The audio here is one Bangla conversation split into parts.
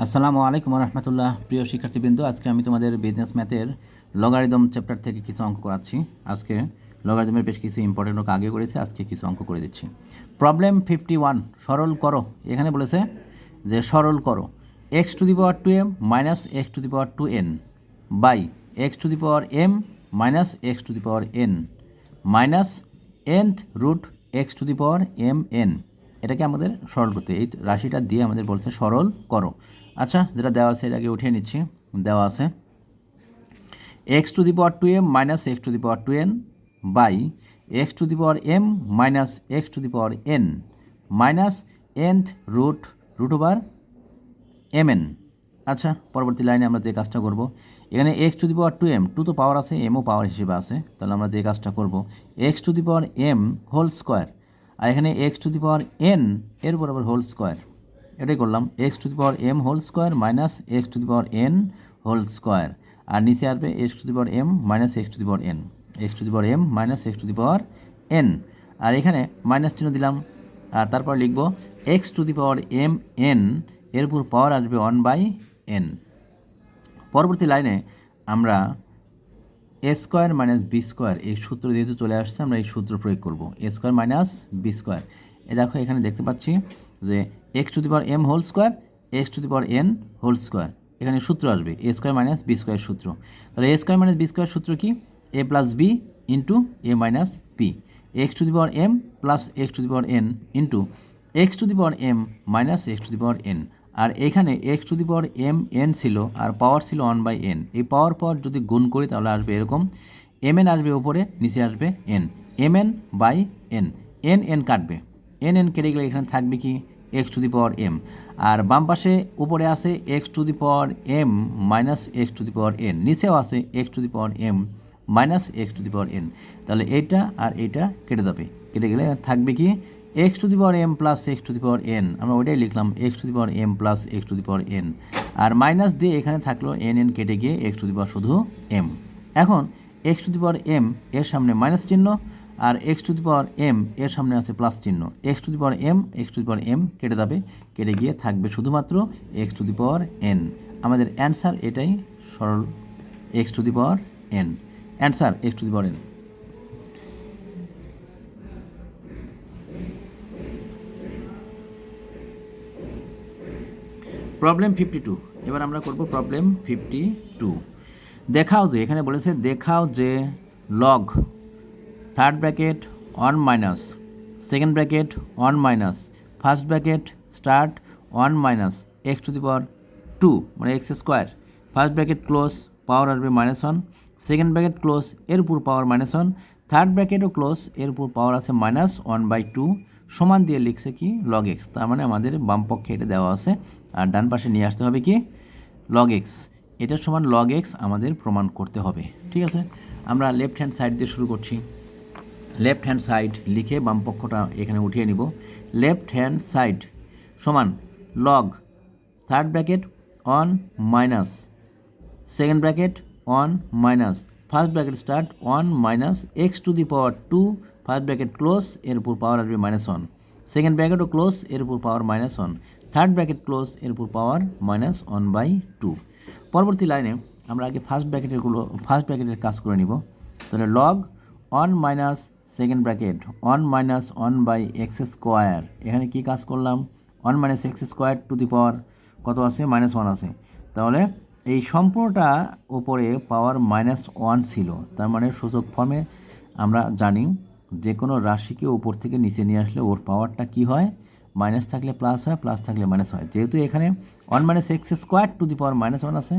আসসালামু আলাইকুম রহমতুল্লাহ। প্রিয় শিক্ষার্থীবৃন্দ, আজকে আমি তোমাদের বিজনেস ম্যাথের লগারিদম চ্যাপ্টার থেকে কিছু অঙ্ক করাচ্ছি। আজকে লগারিদমের বেশ কিছু ইম্পর্টেন্ট অঙ্ক আগে করেছে, আজকে কিছু অঙ্ক করে দিচ্ছি। প্রবলেম 51, সরল করো। এখানে বলেছে যে সরল করো x to the power 2m minus x to the power 2n by x to the power m minus x to the power n minus nth root x to the power mn। এটাকে আমাদের সরল করতে, এই রাশিটা দিয়ে আমাদের বলছে সরল করো। আচ্ছা, যেটা দেওয়া আছে এটাকে উঠিয়ে নিচ্ছি। দেওয়া আছে x to the power 2m minus x to the power 2n by x to the power m minus x to the power n minus nth root over mn। আচ্ছা, পরবর্তী লাইনে আমরা যে কাজটা করব, এখানে x to the power 2m, 2 তো পাওয়ার আছে, mও পাওয়ার হিসেবে আছে, তাহলে আমরা যে কাজটা করব x to the power m whole square, আর এখানে x to the power n এর উপর আবার হোল স্কোয়ার, এটাই করলাম। X to the power m whole square minus x to the power n whole square, আর নিচে আসবে x to the power m minus x to the power n, x to the power m minus x to the power n, আর এখানে মাইনাস চিহ্ন দিলাম। আর তারপর লিখব x to the power m n এর উপর পাওয়ার আসবে 1/n। পরবর্তী লাইনে আমরা এ স্কোয়ার মাইনাস বি স্কোয়ার, এই সূত্র যেহেতু চলে আসছে আমরা এই সূত্র প্রয়োগ করব, a square minus b square. এ দেখো এখানে দেখতে পাচ্ছি যে x to the power m whole square x to the power n whole square, এখানে সূত্র আসবে a square minus b square সূত্র। তাহলে a square minus b square সূত্র কি? A plus b into a minus b, x to the power m plus x to the power n into x to the power m minus x to the power n। আর এখানে x to the power mn ছিল আর পাওয়ার ছিল 1/n, এই পাওয়ার যদি গুণ করি তাহলে আসবে এরকম, mn আসবে উপরে, নিচে আসবে n, mn by n, n কাটবে, n কেটে গেলে এখানে থাকবে কি x to the power m, আর বাম পাশে উপরে আছে x to the power m minus x to the power n, নিচেও আছে x to the power m minus x to the power n। তাহলে এইটা আর এইটা কেটে যাবে, কেটে গেলে থাকবে কি x to the power m plus x to the power n, আমরা ওইটাই লিখলাম x to the power m plus x to the power n, আর মাইনাস দিয়ে এখানে থাকলো n কেটে গিয়ে এক্স টু দি পাওয়ার শুধু m। এখন x to the power m এর সামনে মাইনাস চিহ্ন, আর x to the power m এর সামনে আছে প্লাস চিহ্ন, x to the power m x to the power m কেটে যাবে, কেটে গিয়ে থাকবে শুধুমাত্র x to the power n। আমাদের অ্যান্সার এটাই, সরল x to the power n, answer x to the power n। Problem 52, এবার আমরা করব প্রবলেম 52। দেখাও যে, এখানে বলেছে দেখাও যে log third bracket 1 minus second bracket 1 minus first bracket start 1 minus x to the power 2 মানে x square, first bracket close power আসবে -1, সেকেন্ড ব্র্যাকেট ক্লোজ এর উপর পাওয়ার -1, থার্ড ব্র্যাকেটও ক্লোজ এর উপর পাওয়ার আছে -1/2 সমান দিয়ে লিখছে কি লগ এক্স, তার মানে আমাদের বাম পক্ষে এটা দেওয়া আছে, আর ডান পাশে নিয়ে আসতে হবে কি লগ এক্স, এটার সমান লগ এক্স আমাদের প্রমাণ করতে হবে। ঠিক আছে, আমরা লেফট হ্যান্ড সাইড দিয়ে শুরু করছি। লেফট হ্যান্ড সাইড লিখে বাম পক্ষটা এখানে উঠিয়ে নিব। লেফট হ্যান্ড সাইড সমান log third bracket 1 minus second bracket 1 minus first bracket start 1 minus x to the power 2, first bracket close এর উপর পাওয়ার আসবে -1, সেকেন্ড ব্র্যাকেটও ক্লোজ এর উপর পাওয়ার -1, থার্ড ব্র্যাকেট ক্লোজ এর উপর পাওয়ার -1/2। পরবর্তী লাইনে আমরা আগে ফার্স্ট ব্র্যাকেটের কাজ করে নিব। তাহলে log 1 minus second bracket 1 minus 1/x square, এখানে কি কাজ করলাম 1 minus x square to the power কত আছে -1 আছে, তাহলে এই সম্পূর্ণটা উপরে পাওয়ার -1 ছিল, তার মানে সূচক ফর্মে আমরা জানি যে কোনো রাশিকে উপর থেকে নিচে নিয়ে আসলে ওর পাওয়ারটা কি হয়, মাইনাস থাকলে প্লাস হয়, প্লাস থাকলে মাইনাস হয়। যেহেতু এখানে 1 minus x square to the power -1 আছে,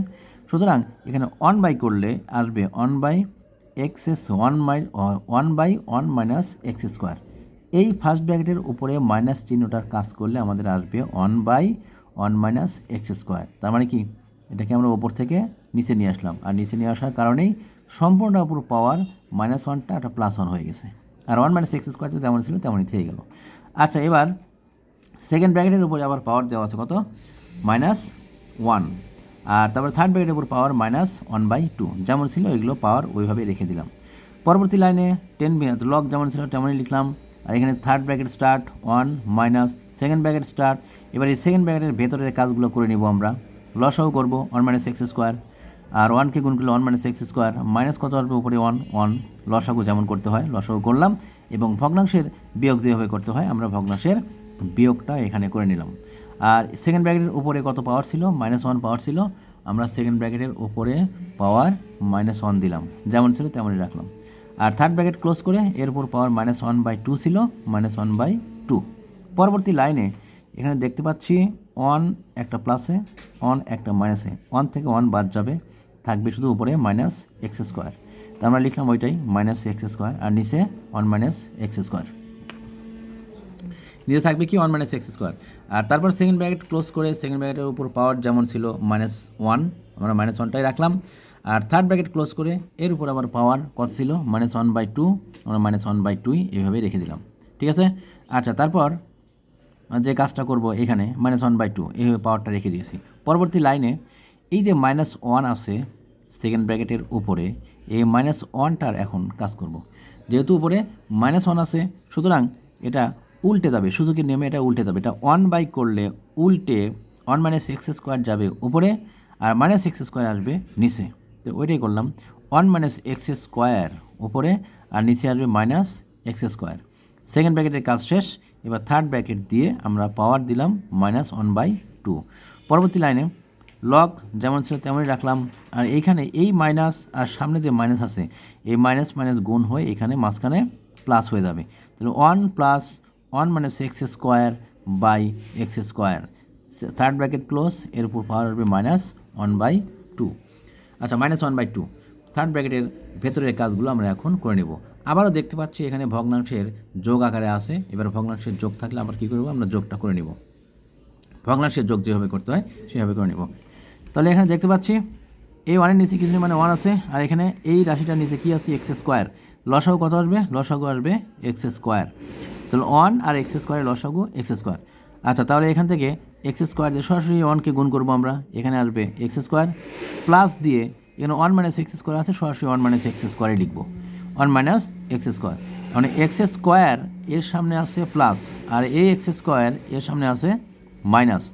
সুতরাং এখানে 1 বাই করলে আসবে 1/1 মাইনাস এক্স স্কোয়ার। এই ফার্স্ট ব্র্যাকেটের উপরে মাইনাস চিহ্নটার কাজ করলে আমাদের আসবে 1/1 মাইনাস এক্স স্কোয়ার, তার মানে কি এটাকে আমরা ওপর থেকে নিচে নিয়ে আসলাম, আর নিচে নিয়ে আসার কারণেই সম্পূর্ণ উপর পাওয়ার -1টা একটা +1 হয়ে গেছে, আর 1 মাইনাস এক্স স্কোয়ার যেমন ছিল তেমনই থেকে গেল। আচ্ছা, এবার সেকেন্ড ব্র্যাকেটের উপরে আবার পাওয়ার দেওয়া আছে কত -1, আর তারপর থার্ড ব্র্যাকেটের উপর পাওয়ার -1/2, যেমন ছিল এগুলো পাওয়ার ওইভাবে রেখে দিলাম। পরবর্তী লাইনে 10 লগ যেমন ছিল তেমনই লিখলাম, আর এখানে third bracket start 1 minus second bracket start এবার এই সেকেন্ড ব্র্যাকেটের ভেতরের কাজগুলো করে নিব আমরা। লসাও করব 1 মাইনাস এক্স স্কোয়ার, আর 1কে গুণ করলে 1 মাইনাস এক্স স্কোয়ার, মাইনাস কত আসবে উপরে 1 লসাগু যেমন করতে হয় লসাগু করলাম, এবং ভগ্নাংশের বিয়োগ যেভাবে করতে হয় আমরা ভগ্নাংশের বিয়োগটা এখানে করে নিলাম। আর সেকেন্ড ব্র্যাকেটের উপরে কত পাওয়ার ছিল? -1 পাওয়ার ছিল, আমরা সেকেন্ড ব্র্যাকেটের উপরে পাওয়ার -1 দিলাম, যেমন ছিল তেমনই রাখলাম। আর থার্ড ব্র্যাকেট ক্লোজ করে এর উপর পাওয়ার -1/2 ছিল, -1/2। পরবর্তী লাইনে এখানে দেখতে পাচ্ছি 1 একটা প্লাসে 1 একটা মাইনাসে, 1 থেকে 1 বাদ যাবে, থাকবে শুধু উপরে -x স্কোয়ার। তো আমরা লিখলাম ওইটাই -x স্কোয়ার, আর নিচে 1 - x স্কোয়ার, নিচে থাকবে কি 1 - x স্কোয়ার। আর তারপর সেকেন্ড ব্র্যাকেট ক্লোজ করে সেকেন্ড ব্র্যাকেটের উপর পাওয়ার যেমন ছিল -1, আমরা -1টাই রাখলাম। আর থার্ড ব্র্যাকেট ক্লোজ করে এর উপর আবার পাওয়ার কত ছিল? -1/2, আমরা -1/2 এইভাবেই রেখে দিলাম। ঠিক আছে। আচ্ছা, তারপর যে কাজটা করব এখানে -1/2 এইভাবে পাওয়ারটা রেখে দিয়েছি। পরবর্তী লাইনে এই যে -1 আছে সেকেন্ড ব্র্যাকেটের উপরে, এই -1টার এখন কাজ করব। যেহেতু উপরে -1 আছে, সুতরাং এটা উল্টে যাবে, সুযোগে নেমে এটা উল্টে যাবে। এটা 1 করলে উল্টে 1 - x স্কোয়ার যাবে উপরে, আর -x স্কোয়ার আসবে নিচে। তো ওইটাই করলাম, 1 - x স্কোয়ার উপরে, আর নিচে আসবে -x স্কোয়ার। সেকেন্ড ব্র্যাকেটের কাজ শেষ। এবার থার্ড ব্র্যাকেট দিয়ে আমরা পাওয়ার দিলাম -1/2। পরবর্তী লাইনে লগ যেমন ছিল তেমনই রাখলাম। আর এইখানে এই মাইনাস আর সামনে যে মাইনাস আছে, এই মাইনাস মাইনাস গুণ হয়ে এখানে মাঝখানে প্লাস হয়ে যাবে। তাহলে 1 + 1 - x square by x square, third bracket close, এর উপর পাওয়ার আসবে -1/2। আচ্ছা, -1/2 থার্ড ব্র্যাকেটের ভেতরের কাজগুলো আমরা এখন করে নেব। আবারও দেখতে পাচ্ছি এখানে ভগ্নাংশের যোগ আকারে আছে। এবার ভগ্নাংশের যোগ থাকলে আবার কী করব? আমরা যোগটা করে নেব, ভগ্নাংশের যোগ যেভাবে করতে হয় সেভাবে করে নেব। তাহলে এখানে দেখতে পাচ্ছি এই 1-এর নিচে কিছু মানে 1 আছে, আর এখানে এই রাশিটার নিচে কী আছে? x square. লসাগু কত আসবে? লসাগু আসবে x স্কোয়ার। তাহলে 1 আর x স্কোয়ারের লসাগু x স্কোয়ার। আচ্ছা, তাহলে এখান থেকে x স্কোয়ার দিয়ে সরাসরি 1কে গুণ করবো আমরা, এখানে আসবে x স্কোয়ার, প্লাস দিয়ে এখানে 1 - x স্কোয়ার আছে, সরাসরি 1 - x স্কোয়ারই লিখবো, 1 - x স্কোয়ার। মানে x স্কোয়ার এর সামনে আছে প্লাস, আর এই x স্কোয়ার এর সামনে আছে মাইনাস।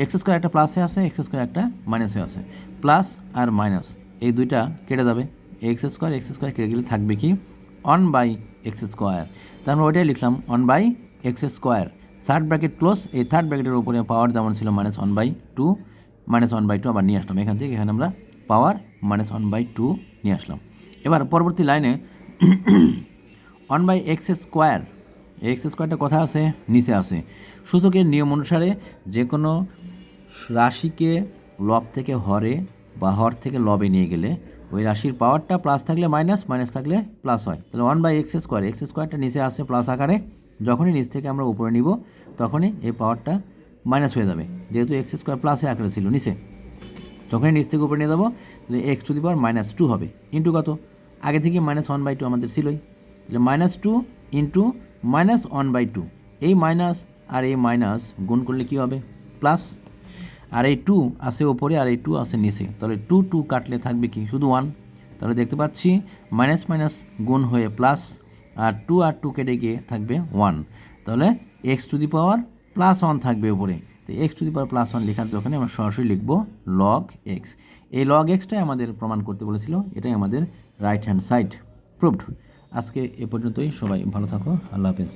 x স্কোয়ার একটা প্লাসে আছে, x স্কোয়ার একটা মাইনাসে আছে, প্লাস আর মাইনাস এই দুইটা কেটে যাবে, x স্কোয়ার কেটে গেলে থাকবে কি? 1/x square. তার আমরা ওইটাই লিখলাম 1/x square. Third bracket close, এই থার্ড ব্র্যাকেটের উপরে পাওয়ার যেমন ছিল -1/2, -1/2 আবার নিয়ে আসলাম এখান থেকে, এখানে আমরা পাওয়ার -1/2 নিয়ে আসলাম। এবার পরবর্তী লাইনে 1/x স্কোয়ার, x স্কোয়ারটা কোথায় আছে? নিচে আছে। সূচকের নিয়ম অনুসারে যে কোনো রাশিকে লব থেকে হরে বা হর থেকে লবে নিয়ে গেলে ওই রাশির পাওয়ারটা প্লাস থাকলে মাইনাস, মাইনাস থাকলে প্লাস হয়। তাহলে 1/x স্কোয়ার, x স্কোয়ারটা নিচে আসে প্লাস আকারে, যখনই নিচ থেকে আমরা উপরে নিব তখনই এই পাওয়ারটা মাইনাস হয়ে যাবে, যেহেতু x স্কোয়ার প্লাসে আকারে ছিল নিচে, যখনই নিচ থেকে উপরে নিয়ে যাবো তাহলে x⁻² হবে, ইন্টু কত? আগে থেকে -1/2 আমাদের ছিলই, তাহলে -2 ইন্টু -1/2, এই মাইনাস আর এই মাইনাস গুণ করলে কী হবে? প্লাস। আর এই 2 আছে ওপরে আর এই 2 আছে নিচে, তাহলে 2 কাটলে থাকবে কি? শুধু 1। তাহলে দেখতে পাচ্ছি মাইনাস মাইনাস গুণ হয়ে প্লাস, আর 2 আর 2 কেটে গিয়ে থাকবে 1। তাহলে x⁻1 থাকবে উপরে। তো x⁻1 লেখার দোকানে আমরা সরাসরি লিখব log x। এই log xটাই আমাদের প্রমাণ করতে বলেছিল, এটাই আমাদের রাইট হ্যান্ড সাইড প্রুভড। আজকে এ পর্যন্তই, সবাই ভালো থাকো, আল্লাহ হাফেজ।